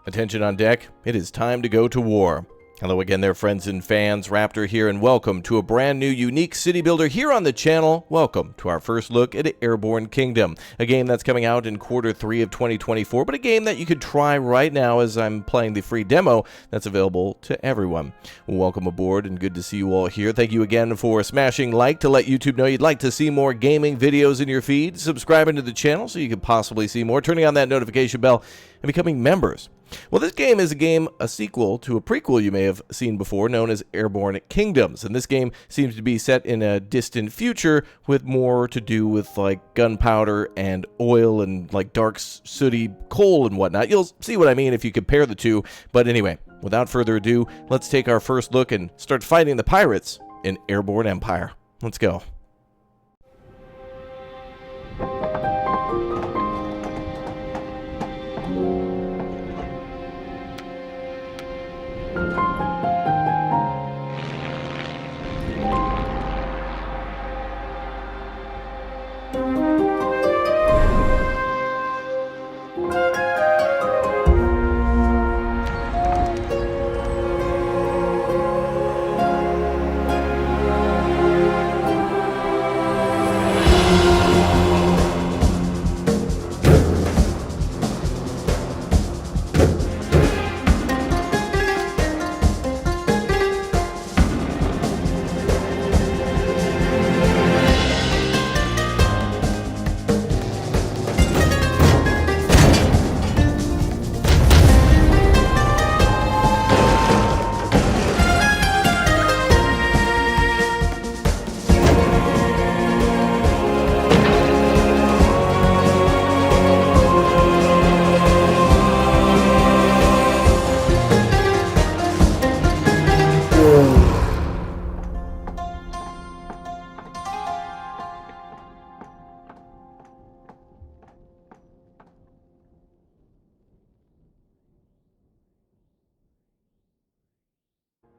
Attention on deck, it is time to go to war. Hello again there, friends and fans. Raptor here, and welcome to a brand new unique city builder here on the channel. Welcome to our first look at Airborne Kingdom, a game that's coming out in Q3 of 2024, but a game that you could try right now as I'm playing the free demo that's available to everyone. Welcome aboard, and good to see you all here. Thank you again for smashing like to let YouTube know you'd like to see more gaming videos in your feed, subscribing to the channel so you could possibly see more, turning on that notification bell, and becoming members. Well, this game is a sequel to a prequel you may have seen before known as Airborne Kingdoms, and this game seems to be set in a distant future with more to do with like gunpowder and oil and like dark sooty coal and whatnot. You'll see what I mean if you compare the two, but anyway, without further ado, let's take our first look and start fighting the pirates in Airborne Empire. Let's go.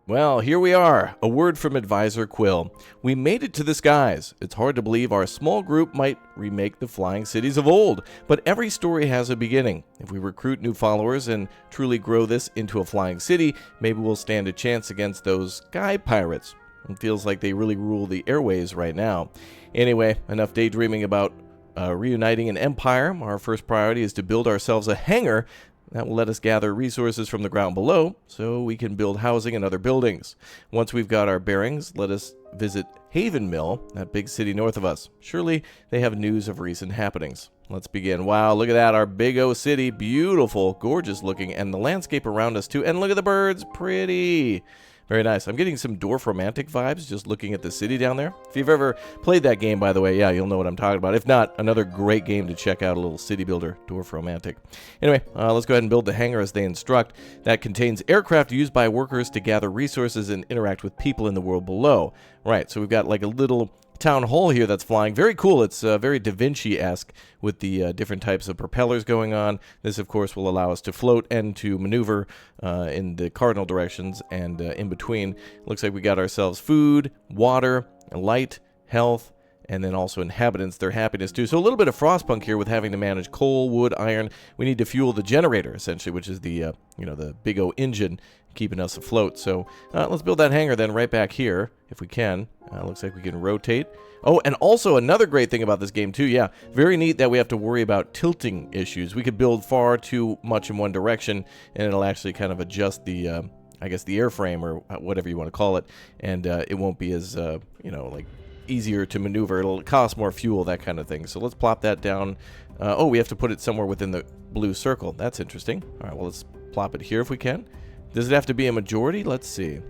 Well, here we are. A word from Advisor Quill. We made it to the skies. It's hard to believe our small group might remake the flying cities of old, but every story has a beginning. If we recruit new followers and truly grow this into a flying city, maybe we'll stand a chance against those sky pirates. It feels like they really rule the airways right now. Anyway, enough daydreaming about reuniting an empire. Our first priority is to build ourselves a hangar that will let us gather resources from the ground below so we can build housing and other buildings. Once we've got our bearings, let us visit Haven Mill, that big city north of us. Surely they have news of recent happenings. Let's begin. Wow, look at that, our big O city. Beautiful, gorgeous looking, and the landscape around us too. And look at the birds, pretty. Very nice. I'm getting some Dwarf Romantic vibes just looking at the city down there. If you've ever played that game, by the way, yeah, you'll know what I'm talking about. If not, another great game to check out, a little city builder, Dwarf Romantic. Anyway, let's go ahead and build the hangar as they instruct. That contains aircraft used by workers to gather resources and interact with people in the world below. Right, so we've got like a little town hall here that's flying. Very cool. It's very Da Vinci-esque with the different types of propellers going on. This, of course, will allow us to float and to maneuver in the cardinal directions and in between. Looks like we got ourselves food, water, light, health, and then also inhabitants, their happiness too. So a little bit of Frostpunk here with having to manage coal, wood, iron. We need to fuel the generator, essentially, which is the the big O engine keeping us afloat. So let's build that hangar then right back here if we can. Looks like we can rotate. Oh, and also another great thing about this game too, yeah, very neat that we have to worry about tilting issues. We could build far too much in one direction and it'll actually kind of adjust the, I guess the airframe or whatever you want to call it, and it won't be as, like easier to maneuver. It'll cost more fuel, that kind of thing. So let's plop that down. Oh, we have to put it somewhere within the blue circle. That's interesting. All right, well, let's plop it here if we can. Does it have to be a majority? Let's see.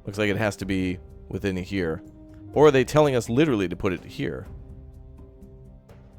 Looks like it has to be within here. Or are they telling us literally to put it here?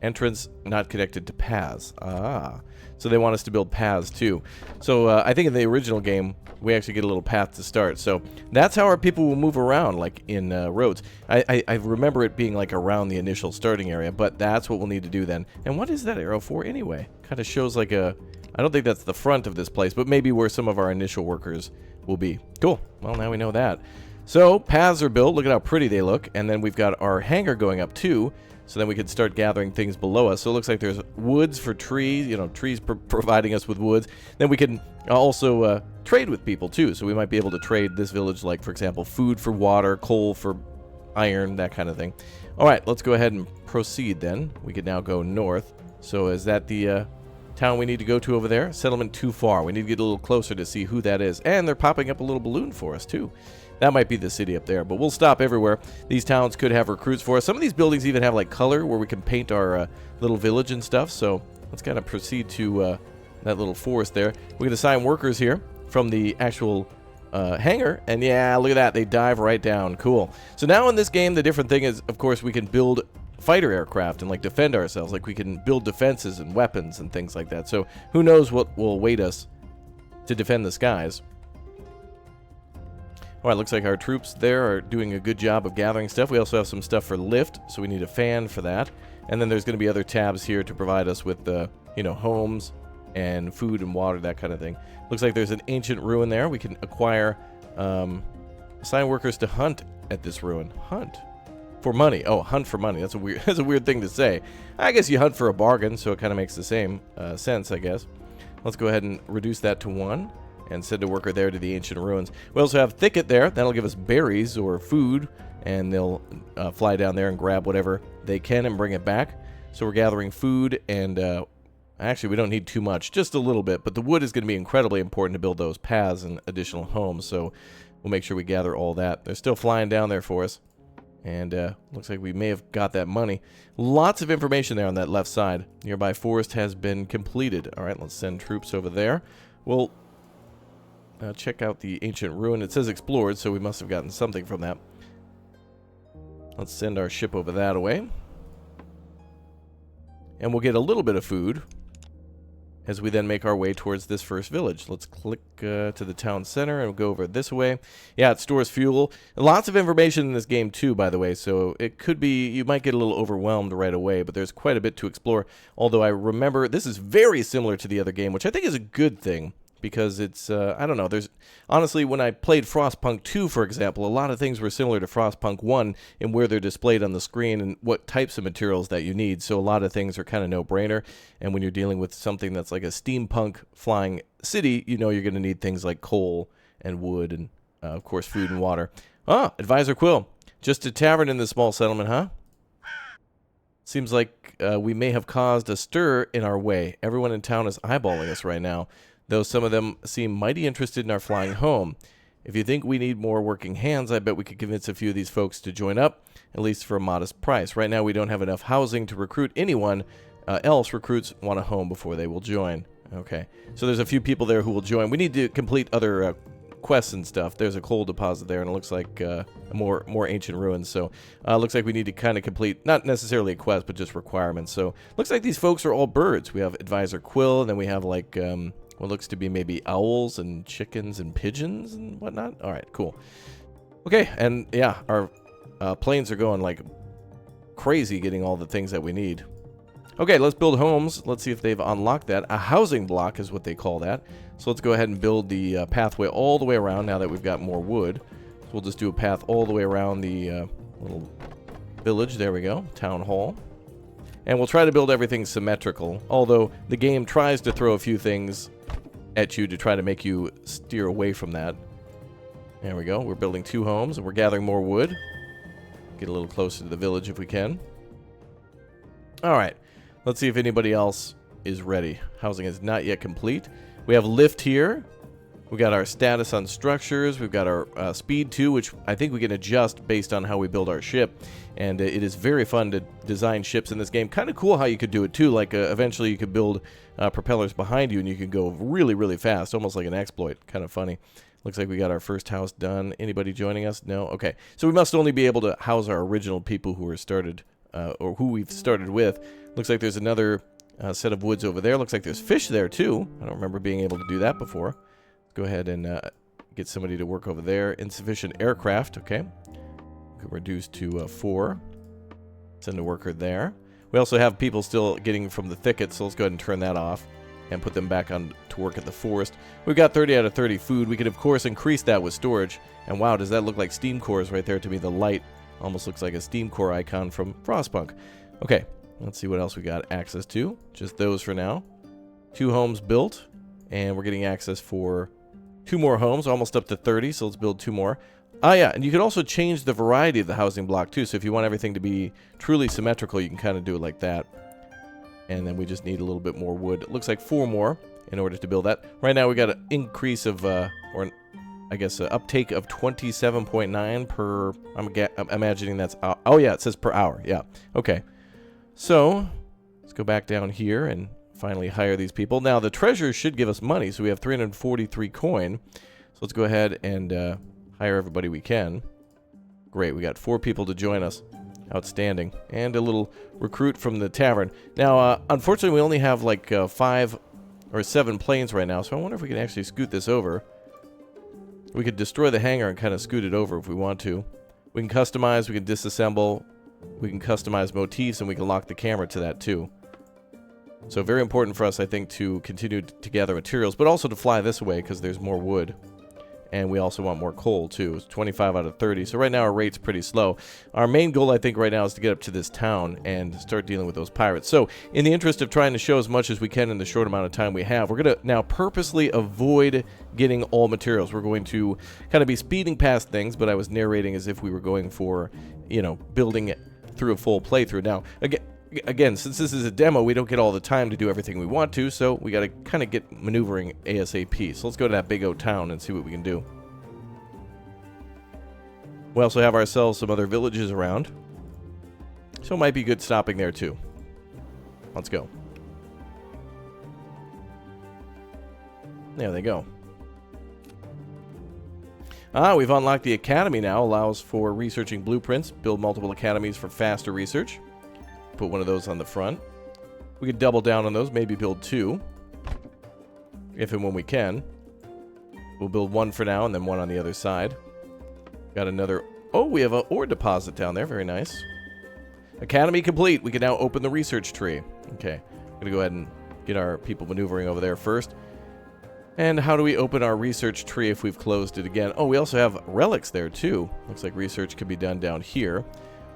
Entrance not connected to paths. Ah, so they want us to build paths too. So I think in the original game, we actually get a little path to start. So that's how our people will move around, like in roads. I remember it being like around the initial starting area, but that's what we'll need to do then. And what is that arrow for anyway? Kind of shows like a, I don't think that's the front of this place, but maybe where some of our initial workers will be. Cool. Well, now we know that. So paths are built. Look at how pretty they look. And then we've got our hangar going up too. So then we can start gathering things below us. So it looks like there's woods for trees, trees providing us with woods. Then we can also trade with people too. So we might be able to trade this village, like for example, food for water, coal for iron, that kind of thing. All right, let's go ahead and proceed then. We can now go north. So is that the town we need to go to over there? Settlement too far. We need to get a little closer to see who that is. And they're popping up a little balloon for us too. That might be the city up there, but we'll stop everywhere. These towns could have recruits for us. Some of these buildings even have like color where we can paint our little village and stuff. So let's kind of proceed to that little forest there. We can assign workers here from the actual hangar. And yeah, look at that. They dive right down. Cool. So now in this game, the different thing is, of course, we can build fighter aircraft and like defend ourselves. Like we can build defenses and weapons and things like that. So who knows what will await us to defend the skies. All right, looks like our troops there are doing a good job of gathering stuff. We also have some stuff for lift, so we need a fan for that. And then there's going to be other tabs here to provide us with, homes and food and water, that kind of thing. Looks like there's an ancient ruin there. We can acquire, assign workers to hunt at this ruin. Hunt for money. Oh, hunt for money. That's a weird thing to say. I guess you hunt for a bargain, so it kind of makes the same sense, I guess. Let's go ahead and reduce that to 1. And send a worker there to the ancient ruins. We also have thicket there. That'll give us berries or food. And they'll fly down there and grab whatever they can and bring it back. So we're gathering food. And actually, we don't need too much. Just a little bit. But the wood is going to be incredibly important to build those paths and additional homes. So we'll make sure we gather all that. They're still flying down there for us. And looks like we may have got that money. Lots of information there on that left side. Nearby forest has been completed. All right, let's send troops over there. We'll check out the ancient ruin. It says explored, so we must have gotten something from that. Let's send our ship over that way. And we'll get a little bit of food as we then make our way towards this first village. Let's click to the town center and we'll go over this way. Yeah, it stores fuel. Lots of information in this game too, by the way, so it could be, you might get a little overwhelmed right away, but there's quite a bit to explore. Although I remember this is very similar to the other game, which I think is a good thing. Because it's, I don't know, there's, honestly, when I played Frostpunk 2, for example, a lot of things were similar to Frostpunk 1 in where they're displayed on the screen and what types of materials that you need. So a lot of things are kind of no-brainer. And when you're dealing with something that's like a steampunk flying city, you know you're going to need things like coal and wood and, of course, food and water. Ah, Advisor Quill. Just a tavern in this small settlement, huh? Seems like we may have caused a stir in our way. Everyone in town is eyeballing us right now, though some of them seem mighty interested in our flying home. If you think we need more working hands, I bet we could convince a few of these folks to join up, at least for a modest price. Right now, we don't have enough housing to recruit anyone else. Recruits want a home before they will join. Okay, so there's a few people there who will join. We need to complete other quests and stuff. There's a coal deposit there, and it looks like more ancient ruins. So looks like we need to kind of complete, not necessarily a quest, but just requirements. So looks like these folks are all birds. We have Advisor Quill, and then we have like what looks to be maybe owls and chickens and pigeons and whatnot. All right, cool. Okay, and yeah, our planes are going like crazy getting all the things that we need. Okay, let's build homes. Let's see if they've unlocked that. A housing block is what they call that. So let's go ahead and build the pathway all the way around now that we've got more wood. So we'll just do a path all the way around the little village. There we go, town hall. And we'll try to build everything symmetrical, although the game tries to throw a few things at you to try to make you steer away from that. There we go. We're building 2 homes, and we're gathering more wood. Get a little closer to the village if we can. All right. Let's see if anybody else is ready. Housing is not yet complete. We have lift here. We got our status on structures. We've got our speed too, which I think we can adjust based on how we build our ship. And it is very fun to design ships in this game. Kind of cool how you could do it too. Like eventually you could build propellers behind you and you could go really, really fast. Almost like an exploit. Kind of funny. Looks like we got our first house done. Anybody joining us? No? Okay. So we must only be able to house our original people who were started, or who we've started with. Looks like there's another set of woods over there. Looks like there's fish there too. I don't remember being able to do that before. Let's go ahead and get somebody to work over there. Insufficient aircraft. Okay. We can reduce to 4. Send a worker there. We also have people still getting from the thicket, so let's go ahead and turn that off and put them back on to work at the forest. We've got 30 out of 30 food. We could, of course, increase that with storage. And wow, does that look like steam cores right there to me? The light almost looks like a steam core icon from Frostpunk. Okay, let's see what else we got access to. Just those for now. 2 homes built, and we're getting access for 2 more homes, almost up to 30, so let's build 2 more. Ah, yeah, and you can also change the variety of the housing block, too. So if you want everything to be truly symmetrical, you can kind of do it like that. And then we just need a little bit more wood. It looks like 4 more in order to build that. Right now, we got an increase of, or I guess, an uptake of 27.9 per, I'm imagining that's, oh yeah, it says per hour, yeah. Okay, so let's go back down here and finally hire these people. Now, the treasurer should give us money, so we have 343 coin. So let's go ahead and hire everybody we can. Great, we got 4 people to join us. Outstanding. And a little recruit from the tavern. Now, unfortunately, we only have like 5 or 7 planes right now, so I wonder if we can actually scoot this over. We could destroy the hangar and kind of scoot it over if we want to. We can customize, we can disassemble, we can customize motifs, and we can lock the camera to that too. So very important for us, I think, to continue to gather materials, but also to fly this way because there's more wood. And we also want more coal, too. It's 25 out of 30. So right now our rate's pretty slow. Our main goal, I think, right now is to get up to this town and start dealing with those pirates. So in the interest of trying to show as much as we can in the short amount of time we have, we're going to now purposely avoid getting all materials. We're going to kind of be speeding past things, but I was narrating as if we were going for, you know, building it through a full playthrough. Now, again, since this is a demo, we don't get all the time to do everything we want to, so we got to kind of get maneuvering ASAP. So let's go to that big O town and see what we can do. We also have ourselves some other villages around, so it might be good stopping there too. Let's go. There they go. We've unlocked the academy now. Allows for researching blueprints, build multiple academies for faster research. Put one of those on the front. We could double down on those, maybe build 2. If and when we can. We'll build 1 for now and then 1 on the other side. Got another... Oh, we have an ore deposit down there. Very nice. Academy complete. We can now open the research tree. Okay. I'm going to go ahead and get our people maneuvering over there first. And how do we open our research tree if we've closed it again? Oh, we also have relics there too. Looks like research can be done down here.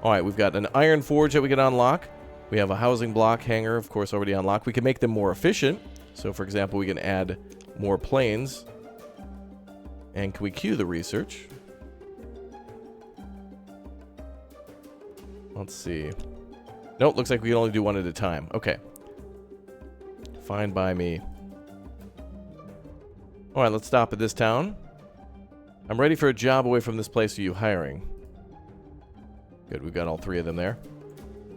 Alright, we've got an iron forge that we can unlock. We have a housing block hangar, of course, already unlocked. We can make them more efficient. So, for example, we can add more planes. And can we queue the research? Let's see. Nope, looks like we can only do 1 at a time. Okay. Fine by me. Alright, let's stop at this town. I'm ready for a job away from this place. Are you hiring? Good, we've got all 3 of them there.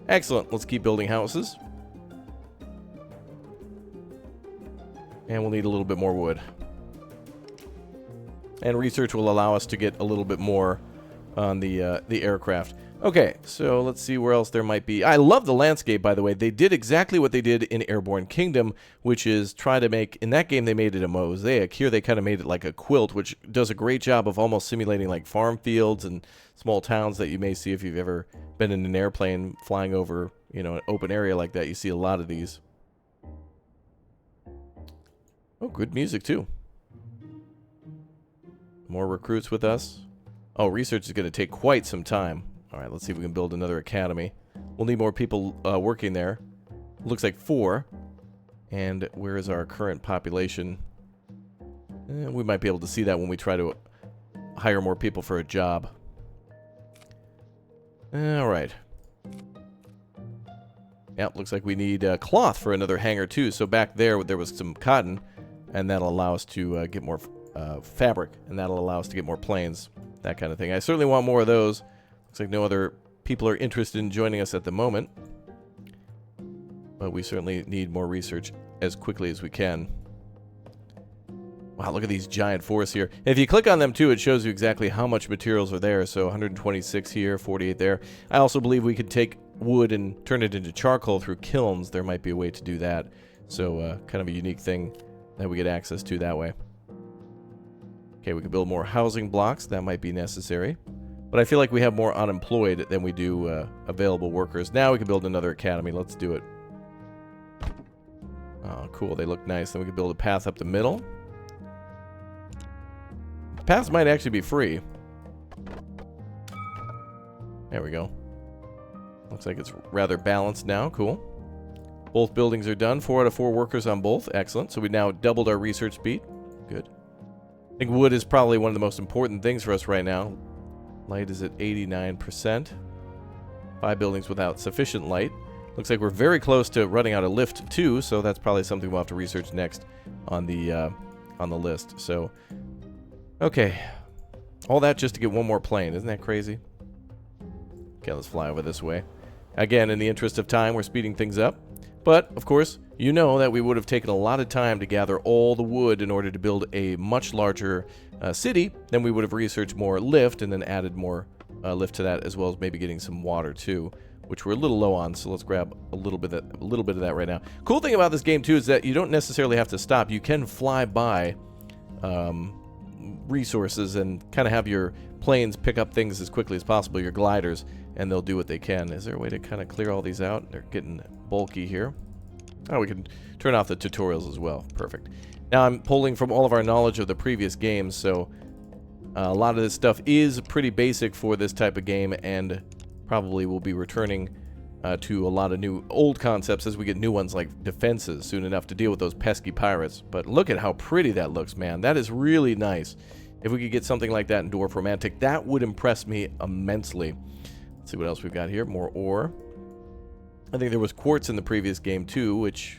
Excellent, let's keep building houses. And we'll need a little bit more wood. And research will allow us to get a little bit more on the aircraft. Okay, so let's see where else there might be. I love the landscape, by the way. They did exactly what they did in Airborne Kingdom, which is try to make... In that game, they made it a mosaic. Here, they kind of made it like a quilt, which does a great job of almost simulating like farm fields and small towns that you may see if you've ever been in an airplane flying over, you know, an open area like that. You see a lot of these. Oh, good music, too. More recruits with us. Oh, research is going to take quite some time. All right, let's see if we can build another academy. We'll need more people working there. Looks like 4. And where is our current population? We might be able to see that when we try to hire more people for a job. All right. Yep, looks like we need cloth for another hangar too. So back there was some cotton, and that'll allow us to get more fabric, and that'll allow us to get more planes, that kind of thing. I certainly want more of those. Looks like no other people are interested in joining us at the moment. But we certainly need more research as quickly as we can. Wow, look at these giant forests here. And if you click on them too, it shows you exactly how much materials are there. So 126 here, 48 there. I also believe we could take wood and turn it into charcoal through kilns. There might be a way to do that. So kind of a unique thing that we get access to that way. Okay, we can build more housing blocks. That might be necessary. But I feel like we have more unemployed than we do available workers. Now we can build another academy. Let's do it. Oh, cool. They look nice. Then we can build a path up the middle. Paths might actually be free. There we go. Looks like it's rather balanced now. Cool. Both buildings are done. 4 out of 4 workers on both. Excellent. So we now doubled our research speed. Good. I think wood is probably one of the most important things for us right now. Light is at 89%. 5 buildings without sufficient light. Looks like we're very close to running out of lift too, so that's probably something we'll have to research next on the list. So, okay. All that just to get one more plane. Isn't that crazy? Okay, let's fly over this way. Again, in the interest of time, we're speeding things up. But, of course, you know that we would have taken a lot of time to gather all the wood in order to build a much larger city. Then we would have researched more lift and then added more lift to that, as well as maybe getting some water too, which we're a little low on. So let's grab a little bit of that right now. Cool thing about this game too is that you don't necessarily have to stop. You can fly by resources and kind of have your planes pick up things as quickly as possible, your gliders, and they'll do what they can. Is there a way to kind of clear all these out? They're getting bulky here. Oh, we can turn off the tutorials as well. Perfect. Now I'm pulling from all of our knowledge of the previous games, so a lot of this stuff is pretty basic for this type of game, and probably will be returning to a lot of new old concepts as we get new ones like defenses soon enough to deal with those pesky pirates. But look at how pretty that looks, man. That is really nice. If we could get something like that in Dwarf Romantic, that would impress me immensely. Let's see what else we've got here. More ore. I think there was quartz in the previous game too, which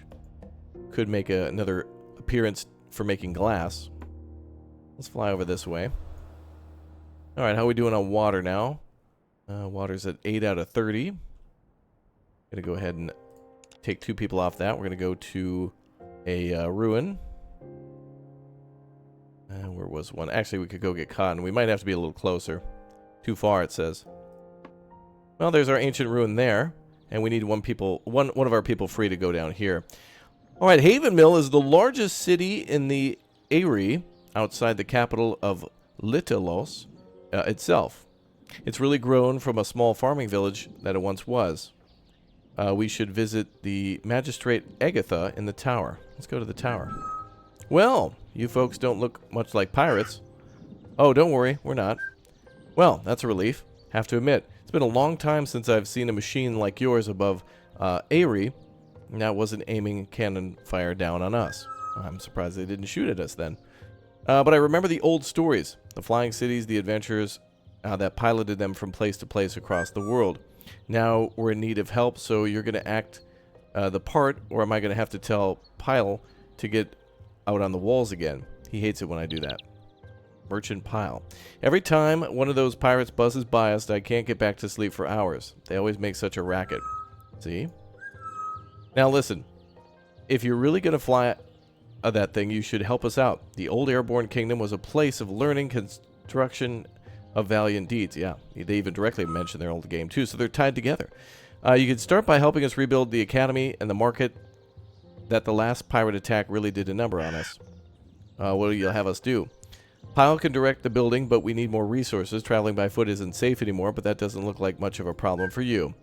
could make another appearance for making glass. Let's fly over this way. Alright, how are we doing on water now? Water's at 8 out of 30. Gonna go ahead and take 2 people off that. We're gonna go to a ruin. Where was one? Actually, we could go get cotton. We might have to be a little closer. Too far, it says. Well, there's our ancient ruin there. And we need one of our people free to go down here. Alright, Haven Mill is the largest city in the Eyrie, outside the capital of Litalos itself. It's really grown from a small farming village that it once was. We should visit the Magistrate Agatha in the tower. Let's go to the tower. Well, you folks don't look much like pirates. Oh, don't worry, we're not. Well, that's a relief. Have to admit, it's been a long time since I've seen a machine like yours above Eyrie, and that wasn't aiming cannon fire down on us. I'm surprised they didn't shoot at us then. But I remember the old stories, the flying cities, the adventures that piloted them from place to place across the world. Now we're in need of help, so you're going to act the part, or am I going to have to tell Pyle to get out on the walls again? He hates it when I do that. Merchant Pyle. Every time one of those pirates buzzes by us, I can't get back to sleep for hours. They always make such a racket. See? Now listen, if you're really going to fly that thing, you should help us out. The old Airborne Kingdom was a place of learning, construction of valiant deeds. Yeah, they even directly mention their old game too, so they're tied together. You could start by helping us rebuild the academy and the market that the last pirate attack really did a number on us. What do you have us do? Pyle can direct the building, but we need more resources. Traveling by foot isn't safe anymore, but that doesn't look like much of a problem for you.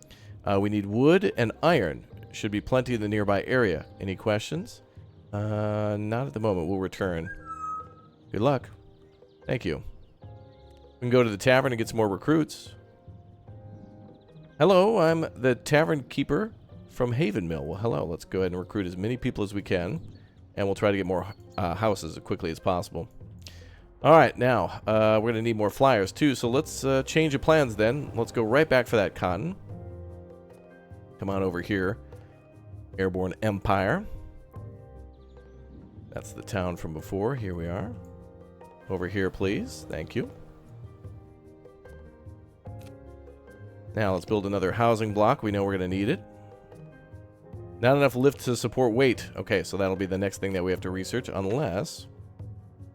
We need wood and iron. Should be plenty in the nearby area. Any questions? Not at the moment. We'll return. Good luck. Thank you. We can go to the tavern and get some more recruits. Hello, I'm the tavern keeper from Haven Mill. Well, hello. Let's go ahead and recruit as many people as we can, and we'll try to get more houses as quickly as possible. Alright, now, we're going to need more flyers too, so let's change the plans then. Let's go right back for that cotton. Come on over here. Airborne Empire. That's the town from before. Here we are. Over here, please. Thank you. Now, let's build another housing block. We know we're going to need it. Not enough lift to support weight. Okay, so that'll be the next thing that we have to research, unless...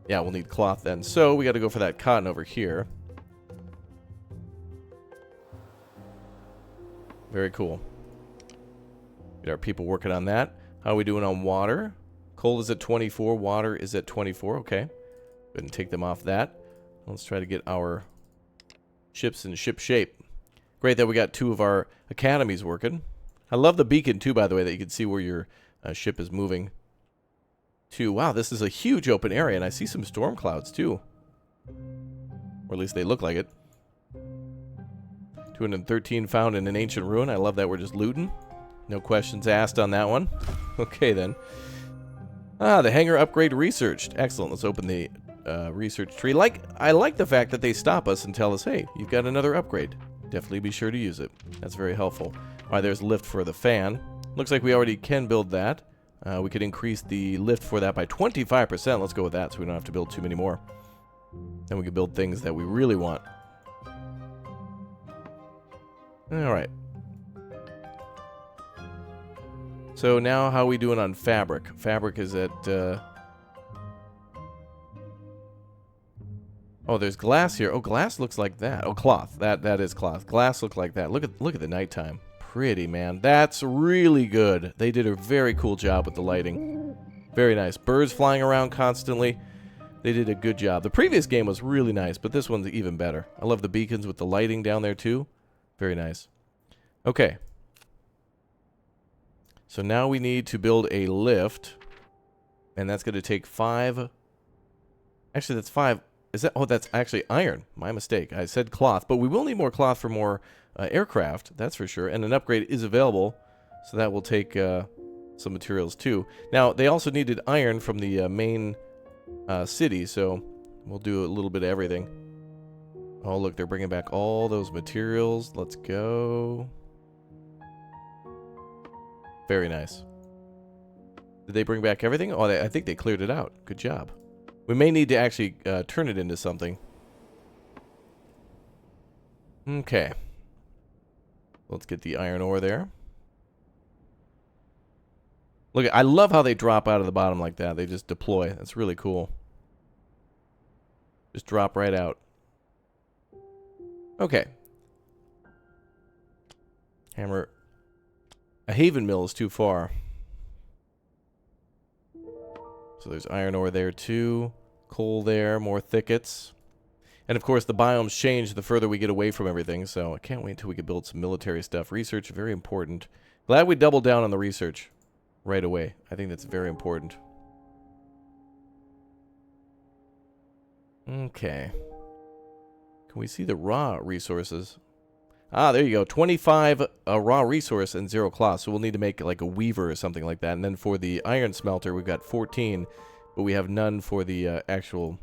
Yeah, we'll need cloth then. So we got to go for that cotton over here. Very cool. Get our people working on that. How are we doing on water? Coal is at 24. Water is at 24. Okay. Go ahead and take them off that. Let's try to get our ships in ship shape. Great that we got 2 of our academies working. I love the beacon too, by the way, that you can see where your ship is moving to. Wow, this is a huge open area, and I see some storm clouds too. Or at least they look like it. Do 213 found in an ancient ruin. I love that we're just looting. No questions asked on that one. Okay, then. Ah, the hangar upgrade researched. Excellent. Let's open the research tree. I like the fact that they stop us and tell us, hey, you've got another upgrade. Definitely be sure to use it. That's very helpful. All right, there's lift for the fan. Looks like we already can build that. We could increase the lift for that by 25%. Let's go with that so we don't have to build too many more. Then we can build things that we really want. All right. So now how are we doing on fabric? Fabric is at... Oh, there's glass here. Oh, glass looks like that. Oh, cloth. That is cloth. Glass look like that. Look at the nighttime. Pretty, man. That's really good. They did a very cool job with the lighting. Very nice. Birds flying around constantly. They did a good job. The previous game was really nice, but this one's even better. I love the beacons with the lighting down there too. Very nice. Okay. So now we need to build a lift. And that's going to take 5. Actually, that's 5. Is that? Oh, that's actually iron. My mistake. I said cloth, but we will need more cloth for more aircraft. That's for sure. And an upgrade is available, so that will take some materials too. Now, they also needed iron from the main city, so we'll do a little bit of everything. Oh, look, they're bringing back all those materials. Let's go. Very nice. Did they bring back everything? Oh, I think they cleared it out. Good job. We may need to actually turn it into something. Okay. Let's get the iron ore there. Look, I love how they drop out of the bottom like that. They just deploy. That's really cool. Just drop right out. Okay. Hammer. A haven mill is too far. So there's iron ore there too. Coal there. More thickets. And of course the biomes change the further we get away from everything. So I can't wait until we can build some military stuff. Research, very important. Glad we doubled down on the research right away. I think that's very important. Okay. Can we see the raw resources? Ah, there you go. 25 raw resource and 0 cloth. So we'll need to make like a weaver or something like that. And then for the iron smelter, we've got 14. But we have none for the actual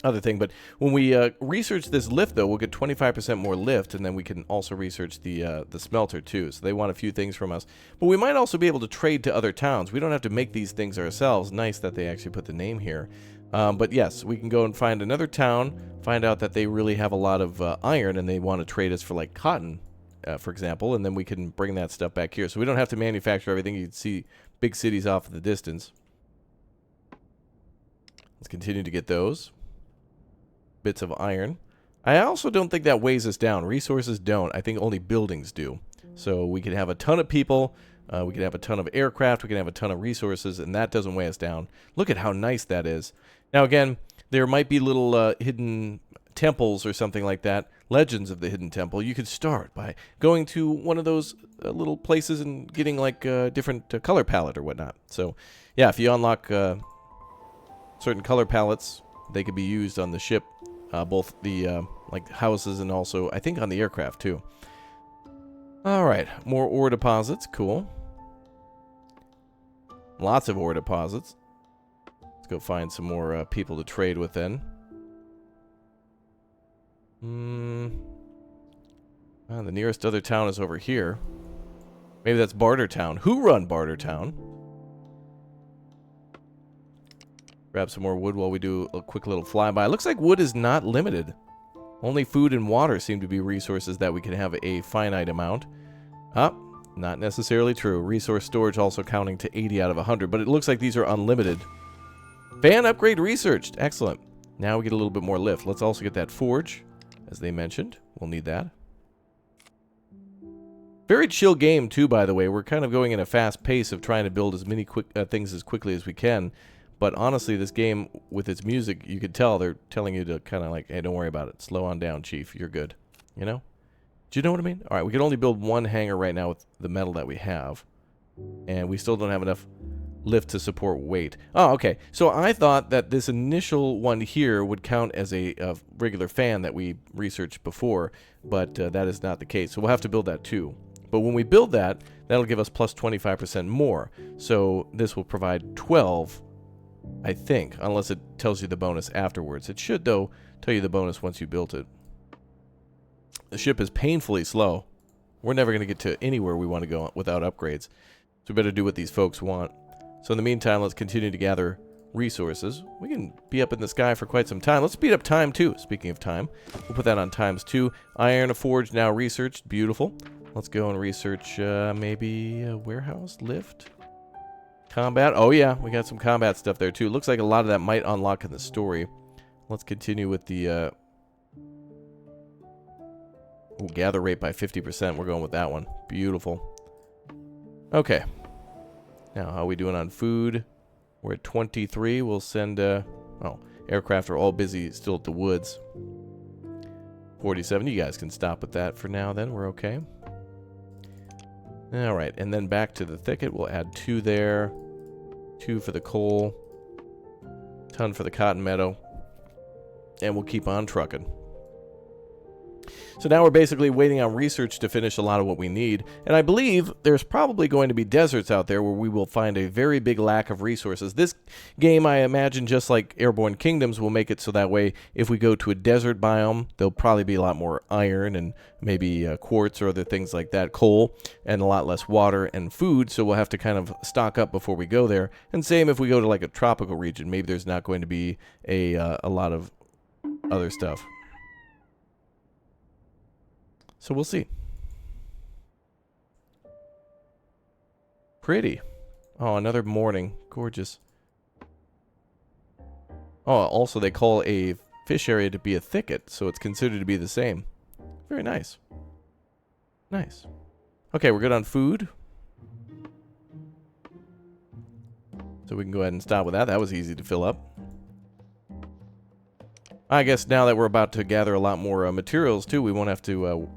other thing. But when we research this lift, though, we'll get 25% more lift. And then we can also research the smelter, too. So they want a few things from us. But we might also be able to trade to other towns. We don't have to make these things ourselves. Nice that they actually put the name here. But yes, we can go and find another town, find out that they really have a lot of iron and they want to trade us for like cotton, for example, and then we can bring that stuff back here. So we don't have to manufacture everything. You can see big cities off in the distance. Let's continue to get those bits of iron. I also don't think that weighs us down. Resources don't. I think only buildings do. So we can have a ton of people. We can have a ton of aircraft. We can have a ton of resources, and that doesn't weigh us down. Look at how nice that is. Now, again, there might be little hidden temples or something like that, legends of the hidden temple. You could start by going to one of those little places and getting like a different color palette or whatnot. So, yeah, if you unlock certain color palettes, they could be used on the ship, both the like houses and also, I think, on the aircraft, too. All right, more ore deposits. Cool. Lots of ore deposits. Let's go find some more people to trade with then. The nearest other town is over here. Maybe that's Barter Town. Who run Barter Town? Grab some more wood while we do a quick little flyby. Looks like wood is not limited. Only food and water seem to be resources that we can have a finite amount. Not necessarily true. Resource storage also counting to 80 out of 100, but it looks like these are unlimited. Fan upgrade researched. Excellent. Now we get a little bit more lift. Let's also get that forge, as they mentioned. We'll need that. Very chill game, too, by the way. We're kind of going in a fast pace of trying to build as many things as quickly as we can. But honestly, this game, with its music, you could tell they're telling you to kind of like, hey, don't worry about it. Slow on down, Chief. You're good. You know? Do you know what I mean? All right, we can only build one hangar right now with the metal that we have. And we still don't have enough Lift to support weight. Oh, okay. So I thought that this initial one here would count as a regular fan that we researched before, but that is not the case. So we'll have to build that too. But when we build that, that'll give us plus 25% more. So this will provide 12, I think, unless it tells you the bonus afterwards. It should, though, tell you the bonus once you built it. The ship is painfully slow. We're never going to get to anywhere we want to go without upgrades. So we better do what these folks want. So in the meantime, let's continue to gather resources. We can be up in the sky for quite some time. Let's speed up time, too. Speaking of time, we'll put that on ×2. Iron forge now researched. Beautiful. Let's go and research maybe a warehouse, lift, combat. Oh, yeah, we got some combat stuff there, too. Looks like a lot of that might unlock in the story. Let's continue with the gather rate by 50%. We're going with that one. Beautiful. Okay. Now, how are we doing on food? We're at 23. We'll send, aircraft are all busy still at the woods. 47. You guys can stop with that for now then. We're okay. All right. And then back to the thicket. We'll add 2 there. 2 for the coal. Ton for the cotton meadow. And we'll keep on trucking. So now we're basically waiting on research to finish a lot of what we need. And I believe there's probably going to be deserts out there where we will find a very big lack of resources. This game, I imagine, just like Airborne Kingdoms, will make it so that way if we go to a desert biome, there'll probably be a lot more iron and maybe quartz or other things like that, coal, and a lot less water and food. So we'll have to kind of stock up before we go there. And same if we go to like a tropical region, maybe there's not going to be a lot of other stuff. So we'll see. Pretty. Oh, another morning. Gorgeous. Oh, also they call a fish area to be a thicket, so it's considered to be the same. Very nice. Nice. Okay, we're good on food. So we can go ahead and stop with that. That was easy to fill up. I guess now that we're about to gather a lot more materials, too, we won't have to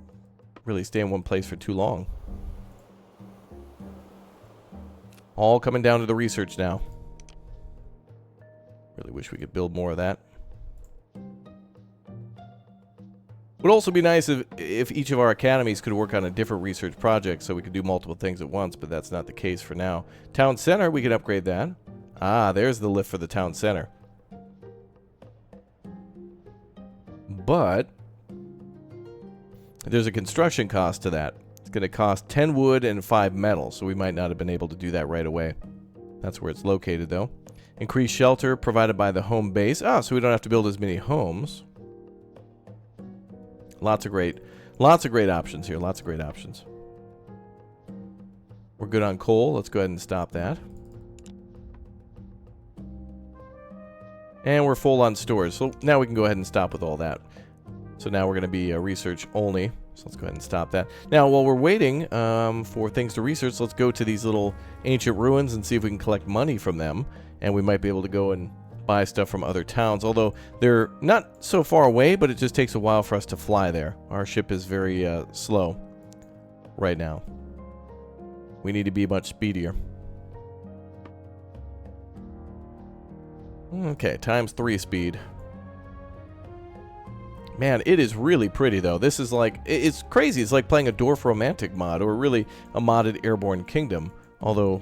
really stay in one place for too long. All coming down to the research now. Really wish we could build more of that. Would also be nice if each of our academies could work on a different research project so we could do multiple things at once, but that's not the case for now. Town center, we can upgrade that. Ah, there's the lift for the town center. But there's a construction cost to that. It's going to cost 10 wood and 5 metal, so we might not have been able to do that right away. That's where it's located, though. Increased shelter provided by the home base. Ah, so we don't have to build as many homes. Lots of great options here. Lots of great options. We're good on coal. Let's go ahead and stop that. And we're full on stores, so now we can go ahead and stop with all that. So now we're going to be research only, so let's go ahead and stop that. Now, while we're waiting for things to research, let's go to these little ancient ruins and see if we can collect money from them. And we might be able to go and buy stuff from other towns, although they're not so far away, but it just takes a while for us to fly there. Our ship is very slow right now. We need to be much speedier. Okay, ×3 speed. Man, it is really pretty, though. This is like, it's crazy. It's like playing a Dwarf Romantic mod, or really a modded Airborne Kingdom, although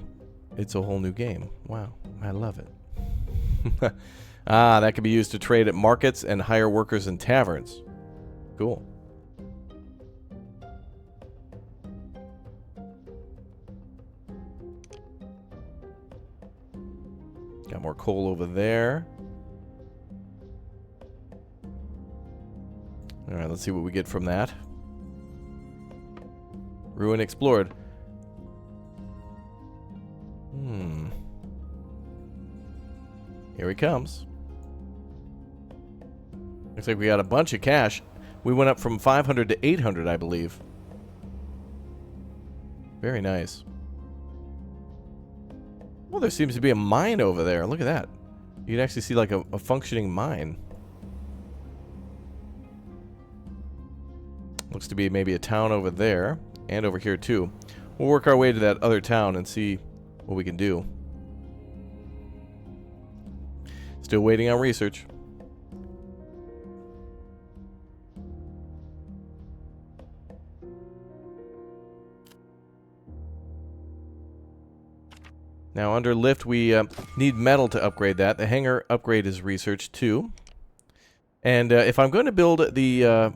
it's a whole new game. Wow, I love it. Ah, that can be used to trade at markets and hire workers in taverns. Cool. Got more coal over there. Alright, let's see what we get from that. Ruin explored. Here he comes. Looks like we got a bunch of cash. We went up from 500 to 800, I believe. Very nice. Well, there seems to be a mine over there. Look at that. You can actually see like a functioning mine. Looks to be maybe a town over there. And over here too. We'll work our way to that other town and see what we can do. Still waiting on research. Now under lift, we need metal to upgrade that. The hangar upgrade is research too. And if I'm going to build the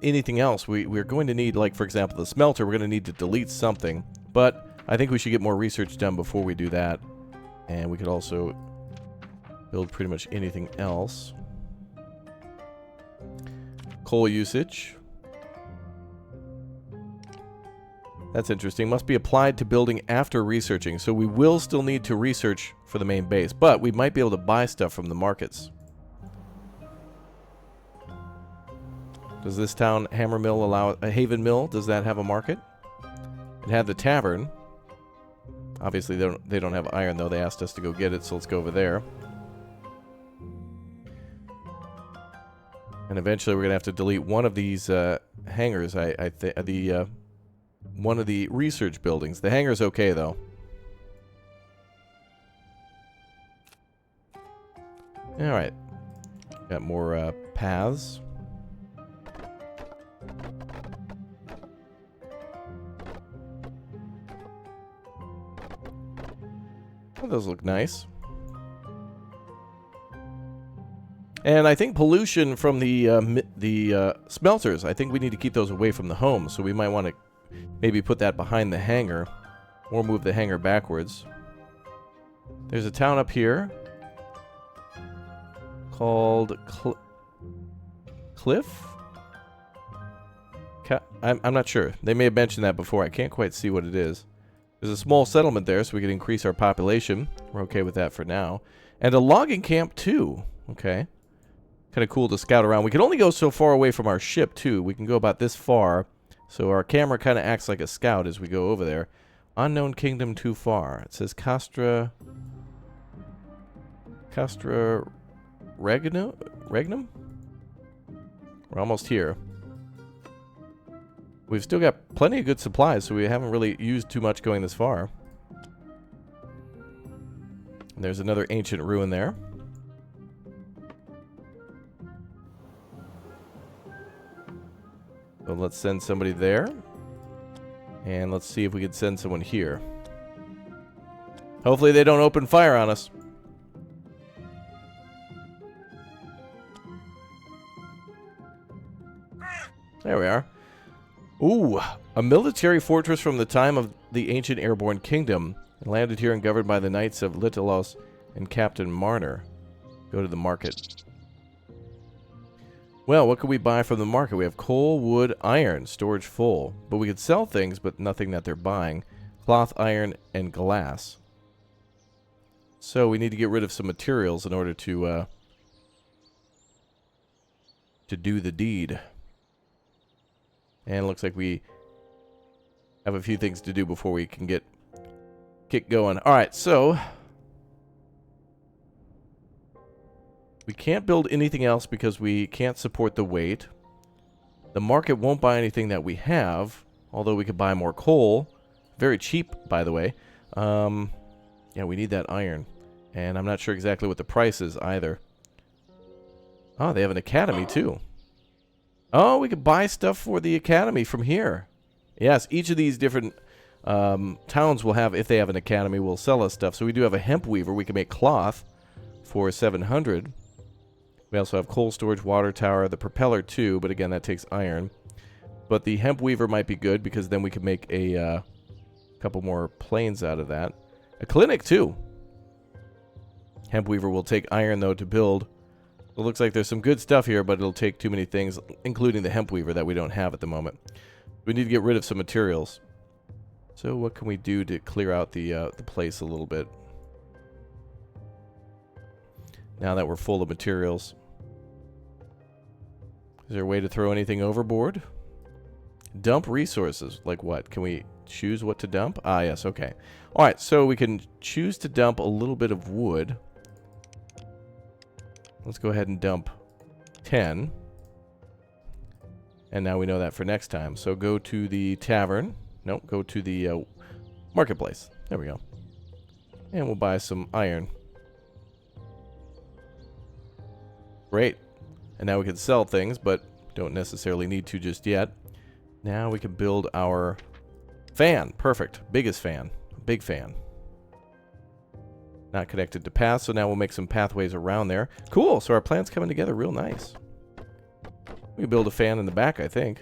anything else, we're going to need, like for example, the smelter. We're going to need to delete something. But I think we should get more research done before we do that. And we could also build pretty much anything else. Coal usage. That's interesting. Must be applied to building after researching. So we will still need to research for the main base, but we might be able to buy stuff from the markets. Does this town, Hammer Mill, allow a Haven Mill? Does that have a market? It had the tavern. Obviously, they don't have iron, though. They asked us to go get it, so let's go over there. And eventually, we're going to have to delete one of these hangars. One of the research buildings. The hangar's okay, though. Alright. Got more paths. Oh, those look nice. And I think pollution from the smelters, I think we need to keep those away from the home, so we might want to maybe put that behind the hangar, or move the hangar backwards. There's a town up here called Cliff? I'm not sure. They may have mentioned that before. I can't quite see what it is. There's a small settlement there, so we can increase our population. We're okay with that for now. And a logging camp, too. Okay. Kind of cool to scout around. We can only go so far away from our ship, too. We can go about this far. So our camera kind of acts like a scout as we go over there. Unknown kingdom too far. It says Castra Regnum? We're almost here. We've still got plenty of good supplies, so we haven't really used too much going this far. And there's another ancient ruin there. So let's send somebody there. And let's see if we can send someone here. Hopefully they don't open fire on us. There we are. Ooh, a military fortress from the time of the ancient Airborne kingdom. Landed here and governed by the knights of Litalos and Captain Marner. Go to the market. Well, what can we buy from the market? We have coal, wood, iron, storage full. But we could sell things, but nothing that they're buying. Cloth, iron, and glass. So we need to get rid of some materials in order to do the deed. And it looks like we have a few things to do before we can get going. Alright, so we can't build anything else because we can't support the weight. The market won't buy anything that we have, although we could buy more coal. Very cheap, by the way. Yeah, we need that iron. And I'm not sure exactly what the price is either. Oh, they have an academy too. Oh, we could buy stuff for the academy from here. Yes, each of these different towns will have, if they have an academy, will sell us stuff. So we do have a hemp weaver. We can make cloth for 700. We also have coal storage, water tower, the propeller too, but again, that takes iron. But the hemp weaver might be good because then we could make a couple more planes out of that. A clinic too. Hemp weaver will take iron though to build. It looks like there's some good stuff here, but it'll take too many things, including the hemp weaver that we don't have at the moment. We need to get rid of some materials. So what can we do to clear out the place a little bit? Now that we're full of materials. Is there a way to throw anything overboard? Dump resources. Like what? Can we choose what to dump? Ah, yes, okay. Alright, so we can choose to dump a little bit of wood. Let's go ahead and dump 10. And now we know that for next time. So go to the tavern. Nope, go to the marketplace. There we go. And we'll buy some iron. Great. And now we can sell things, but don't necessarily need to just yet. Now we can build our fan. Perfect. Biggest fan. Big fan. Not connected to paths, so now we'll make some pathways around there. Cool. So our plan's coming together real nice. We can build a fan in the back, I think.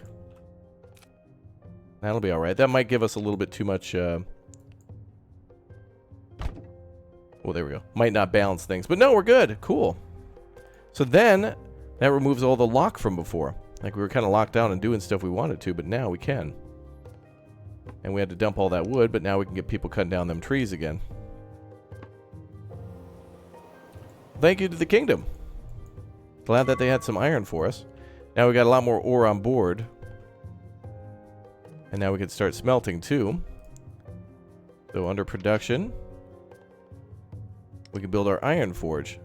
That'll be all right. That might give us a little bit too much... Oh, there we go. Might not balance things. But no, we're good. Cool. So then, that removes all the lock from before. Like, we were kind of locked down and doing stuff we wanted to, but now we can. And we had to dump all that wood, but now we can get people cutting down them trees again. Thank you to the kingdom. Glad that they had some iron for us. Now we got a lot more ore on board. And now we can start smelting too. So under production, we can build our iron forge.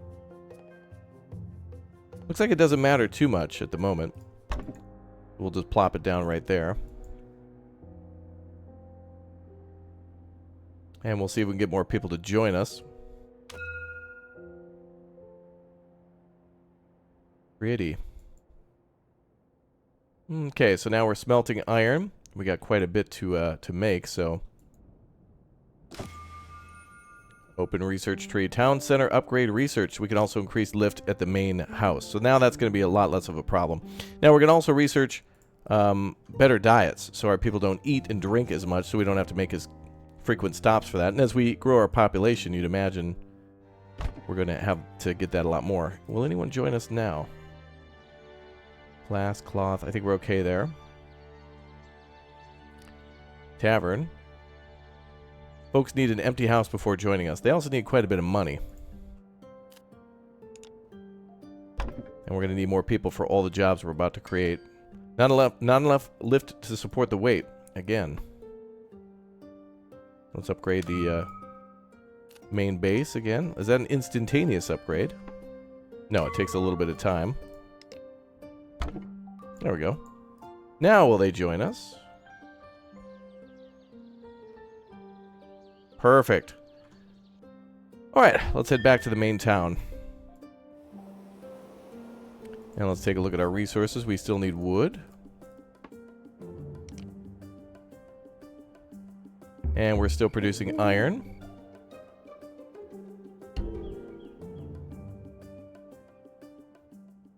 Looks like it doesn't matter too much at the moment. We'll just plop it down right there. And we'll see if we can get more people to join us. Pretty. Okay, so now we're smelting iron. We got quite a bit to make, so... Open research tree. Town center upgrade research. We can also increase lift at the main house. So now that's going to be a lot less of a problem. Now we're going to also research better diets, so our people don't eat and drink as much, so we don't have to make as frequent stops for that. And as we grow our population, you'd imagine we're going to have to get that a lot more. Will anyone join us now? Glass, cloth. I think we're okay there. Tavern. Folks need an empty house before joining us. They also need quite a bit of money. And we're going to need more people for all the jobs we're about to create. Not enough lift to support the weight. Again. Let's upgrade the main base again. Is that an instantaneous upgrade? No, it takes a little bit of time. There we go. Now will they join us? Perfect. Alright, let's head back to the main town. And let's take a look at our resources. We still need wood. And we're still producing iron.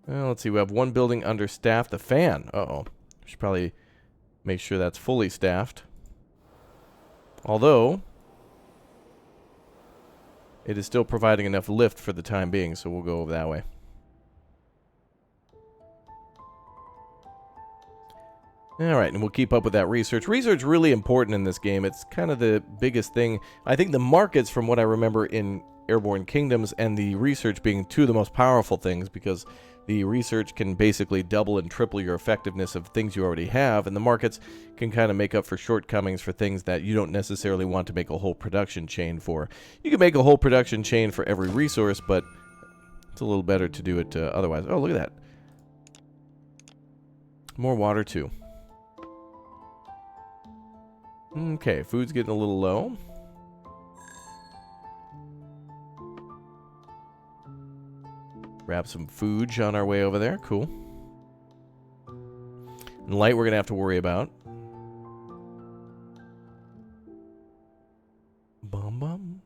Well, let's see. We have one building understaffed. The fan. Uh-oh. Should probably make sure that's fully staffed. Although... it is still providing enough lift for the time being, so we'll go over that way. Alright, and we'll keep up with that research. Research is really important in this game. It's kind of the biggest thing. I think the markets, from what I remember in Airborne Kingdoms, and the research being two of the most powerful things, because the research can basically double and triple your effectiveness of things you already have, and the markets can kind of make up for shortcomings for things that you don't necessarily want to make a whole production chain for. You can make a whole production chain for every resource, but it's a little better to do it otherwise. Oh, look at that. More water, too. Okay, food's getting a little low. Grab some food on our way over there. Cool. And light we're going to have to worry about. Bum bum.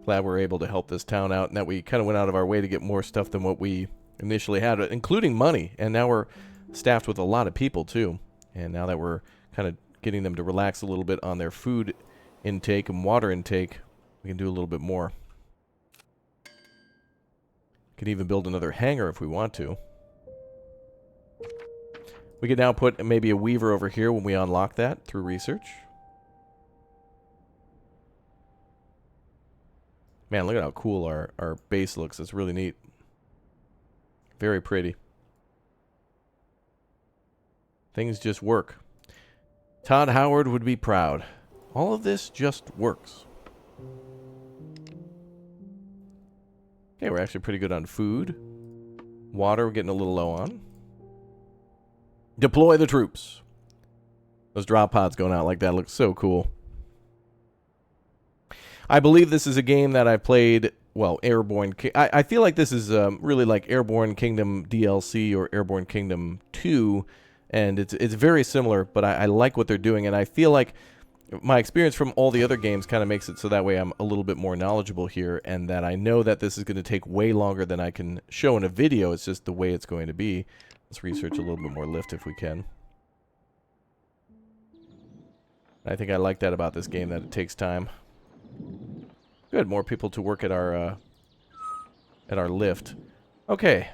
Glad we're able to help this town out and that we kind of went out of our way to get more stuff than what we initially had, including money. And now we're staffed with a lot of people too. And now that we're kind of getting them to relax a little bit on their food intake and water intake, we can do a little bit more. Could even build another hangar if we want to. We could now put maybe a weaver over here when we unlock that through research. Man, look at how cool our base looks. It's really neat. Very pretty. Things just work. Todd Howard would be proud. All of this just works. Okay, we're actually pretty good on food. Water, we're getting a little low on. Deploy the troops. Those drop pods going out like that looks so cool. I believe this is a game that I played well, Airborne. I feel like this is really like Airborne Kingdom DLC or Airborne Kingdom 2, and it's very similar, but I like what they're doing, and I feel like my experience from all the other games kind of makes it so that way I'm a little bit more knowledgeable here, and that I know that this is going to take way longer than I can show in a video. It's just the way it's going to be. Let's research a little bit more lift if we can. I think I like that about this game, that it takes time. Good, more people to work at our lift. Okay.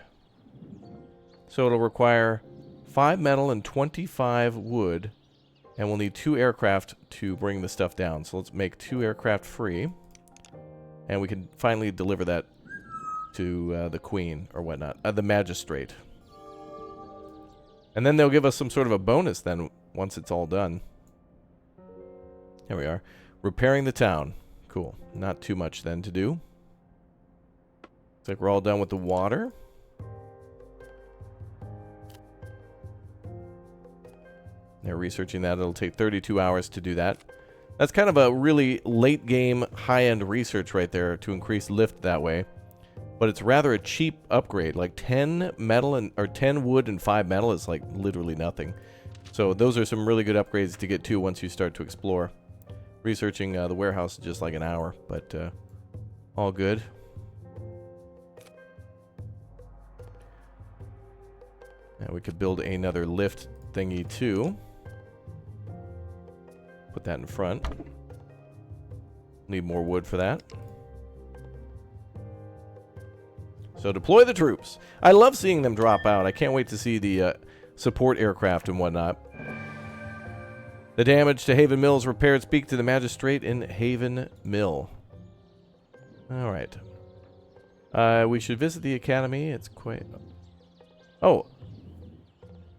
So it'll require 5 metal and 25 wood, and we'll need 2 aircraft to bring the stuff down. So let's make 2 aircraft free, and we can finally deliver that to the queen or whatnot, the magistrate. And then they'll give us some sort of a bonus then once it's all done. Here we are. Repairing the town. Cool. Not too much then to do. Looks like we're all done with the water. They're researching that. It'll take 32 hours to do that. That's kind of a really late game high-end research right there to increase lift that way. But it's rather a cheap upgrade. Like 10 metal and or 10 wood and 5 metal is like literally nothing. So those are some really good upgrades to get to once you start to explore. Researching the warehouse is just like an hour, but all good. Now we could build another lift thingy too. Put that in front. Need more wood for that. So deploy the troops. I love seeing them drop out. I can't wait to see the support aircraft and whatnot. The damage to Haven Mill is repaired. Speak to the magistrate in Haven Mill. All right. We should visit the academy. It's quite... Oh.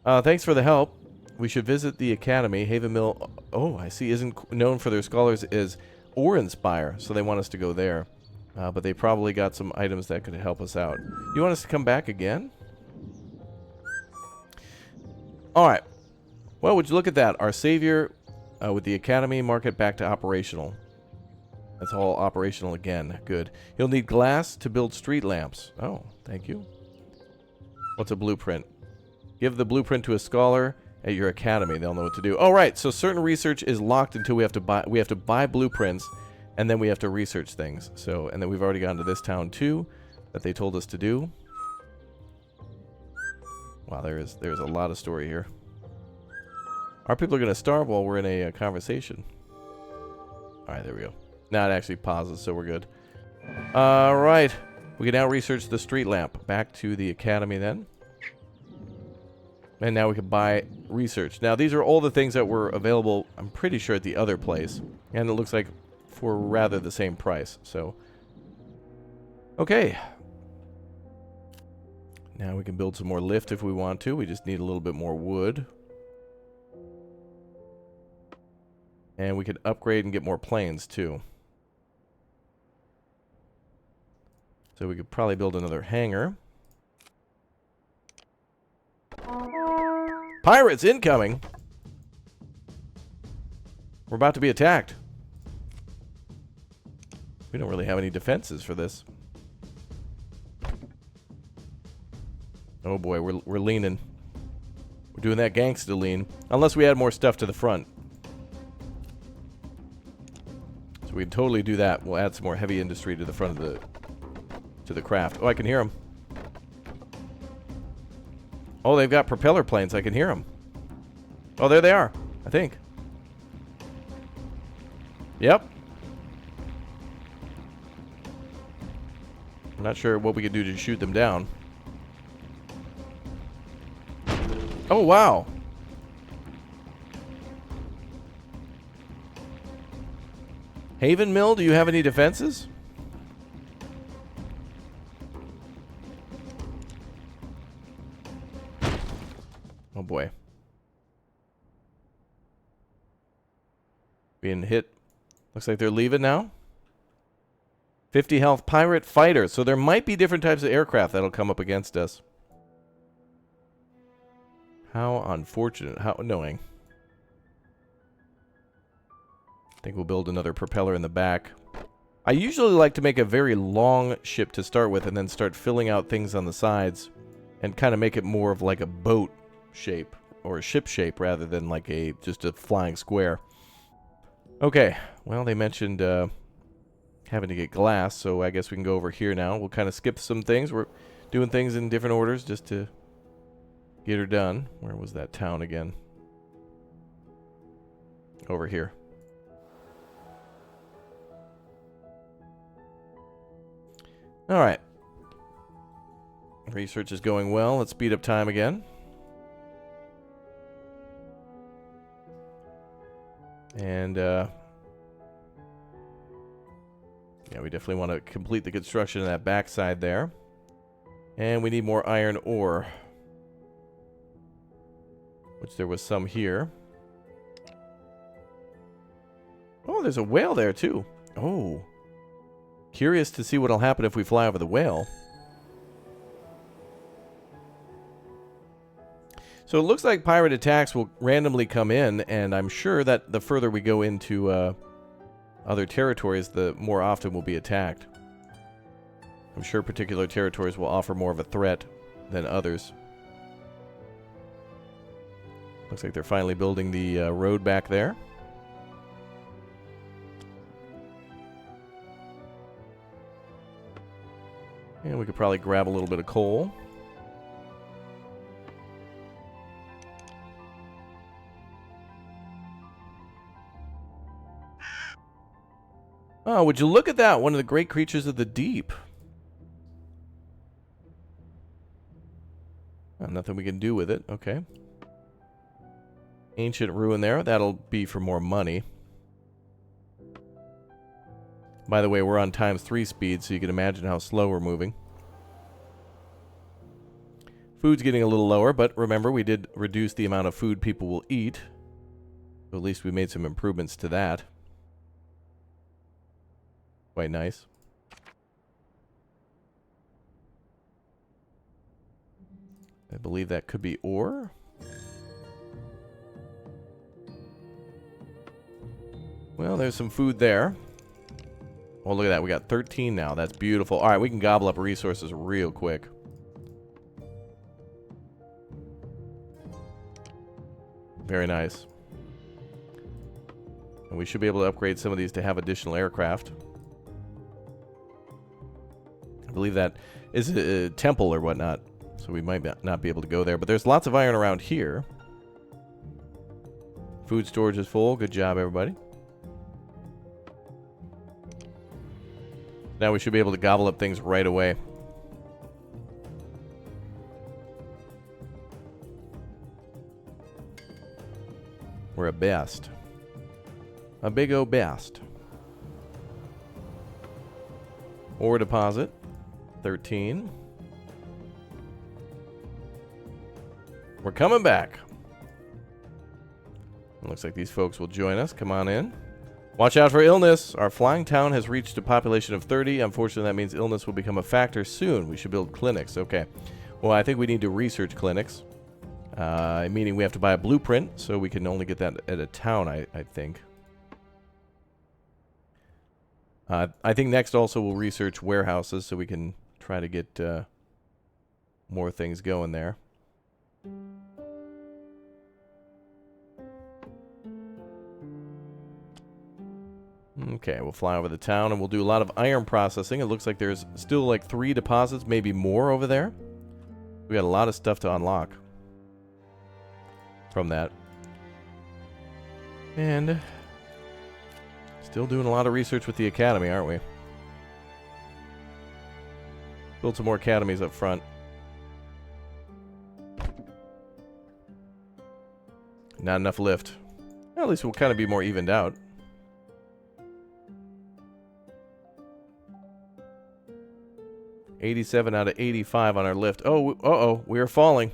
Thanks for the help. We should visit the academy. Haven Mill, oh, I see, isn't known for their scholars is Awe-inspire, so they want us to go there. But they probably got some items that could help us out. You want us to come back again? All right. Well, would you look at that? Our savior with the academy, mark it back to operational. That's all operational again. Good. You'll need glass to build street lamps. Oh, thank you. What's a blueprint? Give the blueprint to a scholar at your academy. They'll know what to do. Oh, right. So certain research is locked until we have to buy blueprints, and then we have to research things. So, and then we've already gotten to this town too that they told us to do. Wow, there's a lot of story here. Our people are going to starve while we're in a conversation. All right, there we go. Now it actually pauses, so we're good. All right. We can now research the street lamp. Back to the academy then. And now we can buy research. Now, these are all the things that were available, I'm pretty sure, at the other place. And it looks like for rather the same price. So, okay. Now we can build some more lift if we want to. We just need a little bit more wood. And we could upgrade and get more planes, too. So we could probably build another hangar. Pirates incoming! We're about to be attacked. We don't really have any defenses for this. Oh boy, we're leaning. We're doing that gangsta lean. Unless we add more stuff to the front. So we can totally do that. We'll add some more heavy industry to the front of the craft. Oh, I can hear them. Oh, they've got propeller planes. I can hear them. Oh, there they are, I think. Yep. I'm not sure what we could do to shoot them down. Oh, wow. Haven Mill, do you have any defenses? Oh boy. Being hit. Looks like they're leaving now. 50 health pirate fighter. So there might be different types of aircraft that'll come up against us. How unfortunate. How annoying. I think we'll build another propeller in the back. I usually like to make a very long ship to start with and then start filling out things on the sides and kind of make it more of like a boat shape or a ship shape rather than like just a flying square. Okay, well, they mentioned having to get glass, so I guess we can go over here now. We'll kind of skip some things. We're doing things in different orders just to get her done. Where was that town again? Over here. Alright. Research is going well. Let's speed up time again. And, yeah, we definitely want to complete the construction of that backside there. And we need more iron ore. Which there was some here. Oh, there's a whale there, too. Oh. Curious to see what'll happen if we fly over the whale. So it looks like pirate attacks will randomly come in, and I'm sure that the further we go into other territories, the more often we'll be attacked. I'm sure particular territories will offer more of a threat than others. Looks like they're finally building the road back there. And we could probably grab a little bit of coal. Oh, would you look at that? One of the great creatures of the deep. Oh, nothing we can do with it. Okay. Ancient ruin there. That'll be for more money. By the way, we're on ×3 speed, so you can imagine how slow we're moving. Food's getting a little lower, but remember, we did reduce the amount of food people will eat. So at least we made some improvements to that. Quite nice. I believe that could be ore. Well, there's some food there. Oh, look at that. We got 13 now. That's beautiful. All right, we can gobble up resources real quick. Very nice. And we should be able to upgrade some of these to have additional aircraft. I believe that is a temple or whatnot, so we might not be able to go there. But there's lots of iron around here. Food storage is full. Good job, everybody. Now we should be able to gobble up things right away. We're a best. A big O best. Ore deposit. 13. We're coming back. Looks like these folks will join us. Come on in. Watch out for illness. Our flying town has reached a population of 30. Unfortunately, that means illness will become a factor soon. We should build clinics. Okay. Well, I think we need to research clinics. Meaning we have to buy a blueprint, so we can only get that at a town, I think. I think next also we'll research warehouses, so we can try to get more things going there. Okay, we'll fly over the town and we'll do a lot of iron processing. It looks like there's still like 3 deposits, maybe more over there. We got a lot of stuff to unlock from that. And still doing a lot of research with the academy, aren't we? Build some more academies up front. Not enough lift. Well, at least we'll kind of be more evened out. $87 out of 85 on our lift. Oh, uh-oh, we are falling.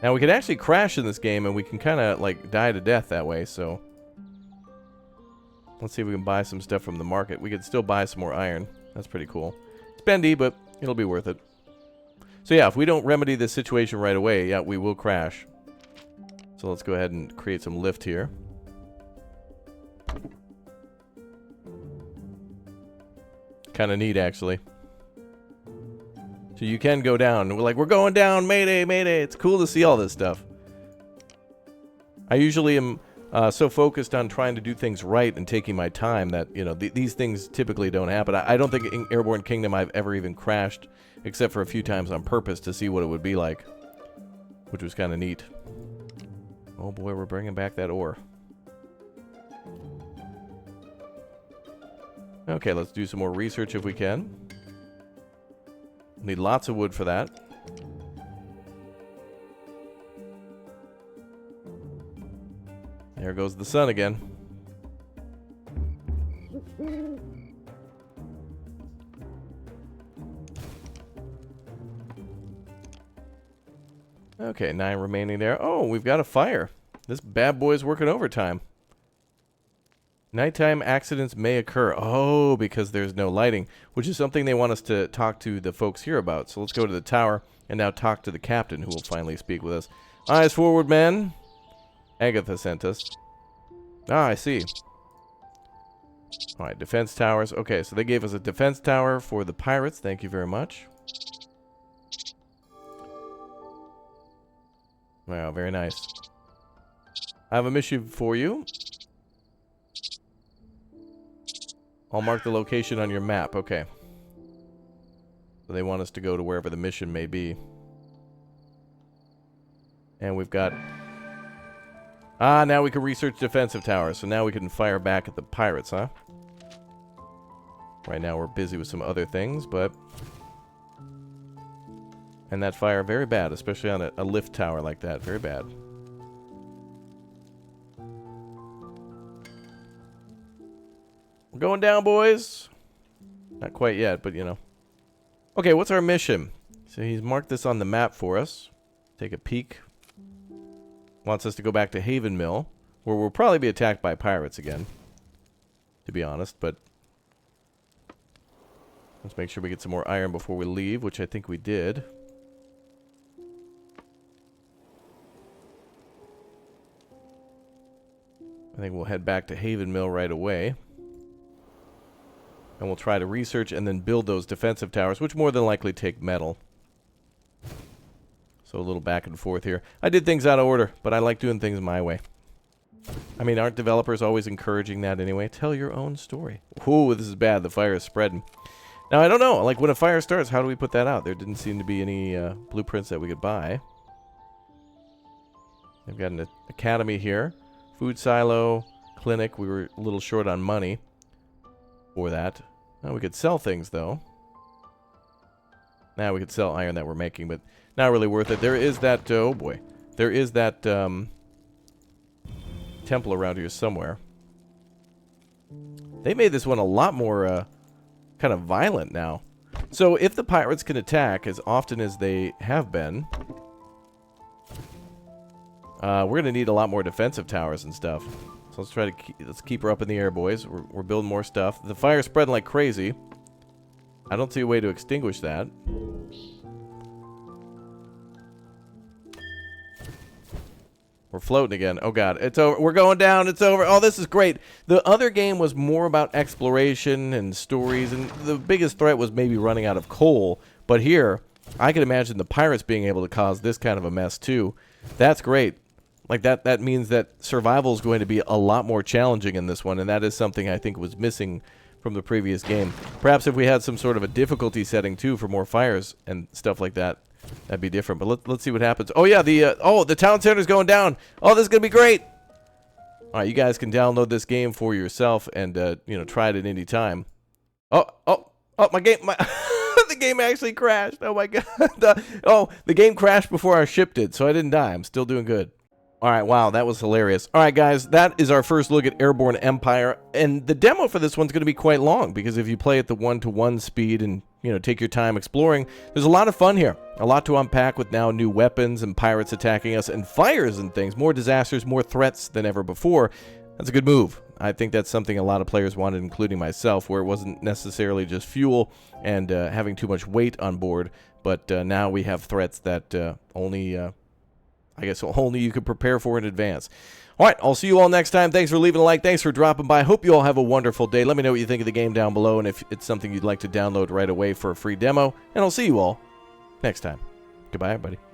Now, we can actually crash in this game, and we can kind of, like, die to death that way, so... Let's see if we can buy some stuff from the market. We could still buy some more iron. That's pretty cool. It's bendy, but it'll be worth it. So, yeah, if we don't remedy this situation right away, yeah, we will crash. So let's go ahead and create some lift here. Kind of neat, actually. So you can go down. We're like, we're going down. Mayday, mayday. It's cool to see all this stuff. I usually am so focused on trying to do things right and taking my time that, you know, these things typically don't happen. I don't think in Airborne Kingdom I've ever even crashed, except for a few times on purpose to see what it would be like, which was kind of neat. Oh boy, we're bringing back that ore. Okay, let's do some more research if we can. Need lots of wood for that. There goes the sun again. Okay, 9 remaining there. Oh, we've got a fire. This bad boy's working overtime. Nighttime accidents may occur. Oh, because there's no lighting, which is something they want us to talk to the folks here about. So let's go to the tower and now talk to the captain, who will finally speak with us. Eyes forward, men. Agatha sent us. Ah, I see. All right, defense towers. Okay, so they gave us a defense tower for the pirates. Thank you very much. Wow, very nice. I have a mission for you. I'll mark the location on your map. Okay. So they want us to go to wherever the mission may be. And we've got... Ah, now we can research defensive towers. So now we can fire back at the pirates, huh? Right now we're busy with some other things, but... And that fire, very bad, especially on a lift tower like that. Very bad. We're going down, boys. Not quite yet, but you know. Okay, what's our mission? So he's marked this on the map for us. Take a peek. Wants us to go back to Haven Mill, where we'll probably be attacked by pirates again, to be honest, but let's make sure we get some more iron before we leave, which I think we did. I think we'll head back to Haven Mill right away. And we'll try to research and then build those defensive towers, which more than likely take metal. So a little back and forth here. I did things out of order, but I like doing things my way. I mean, aren't developers always encouraging that anyway? Tell your own story. Ooh, this is bad. The fire is spreading. Now, I don't know. Like, when a fire starts, how do we put that out? There didn't seem to be any blueprints that we could buy. They've got an academy here. Food silo, clinic. We were a little short on money for that. Now we could sell things, though. Now we could sell iron that we're making, but not really worth it. There is that, oh boy. There is that temple around here somewhere. They made this one a lot more kind of violent now. So if the pirates can attack as often as they have been, we're going to need a lot more defensive towers and stuff. So let's try to let's keep her up in the air, boys. We're building more stuff. The fire's spreading like crazy. I don't see a way to extinguish that. We're floating again. Oh god, it's over. We're going down. It's over. Oh, this is great. The other game was more about exploration and stories, and the biggest threat was maybe running out of coal. But here, I can imagine the pirates being able to cause this kind of a mess too. That's great. Like that means that survival is going to be a lot more challenging in this one, and that is something I think was missing from the previous game. Perhaps if we had some sort of a difficulty setting too for more fires and stuff like that, that'd be different. But let's see what happens. Oh yeah, the town center's going down. Oh, this is gonna be great. All right, you guys can download this game for yourself and you know, try it at any time. Oh, my game, the game actually crashed. Oh my god. The game crashed before our ship did, so I didn't die. I'm still doing good. All right, wow, that was hilarious. All right, guys, that is our first look at Airborne Empire, and the demo for this one's going to be quite long because if you play at the 1-to-1 speed and, you know, take your time exploring, there's a lot of fun here. A lot to unpack with now new weapons and pirates attacking us and fires and things, more disasters, more threats than ever before. That's a good move. I think that's something a lot of players wanted, including myself, where it wasn't necessarily just fuel and having too much weight on board, but now we have threats that only... I guess, only you could prepare for in advance. All right, I'll see you all next time. Thanks for leaving a like. Thanks for dropping by. Hope you all have a wonderful day. Let me know what you think of the game down below and if it's something you'd like to download right away for a free demo. And I'll see you all next time. Goodbye, everybody.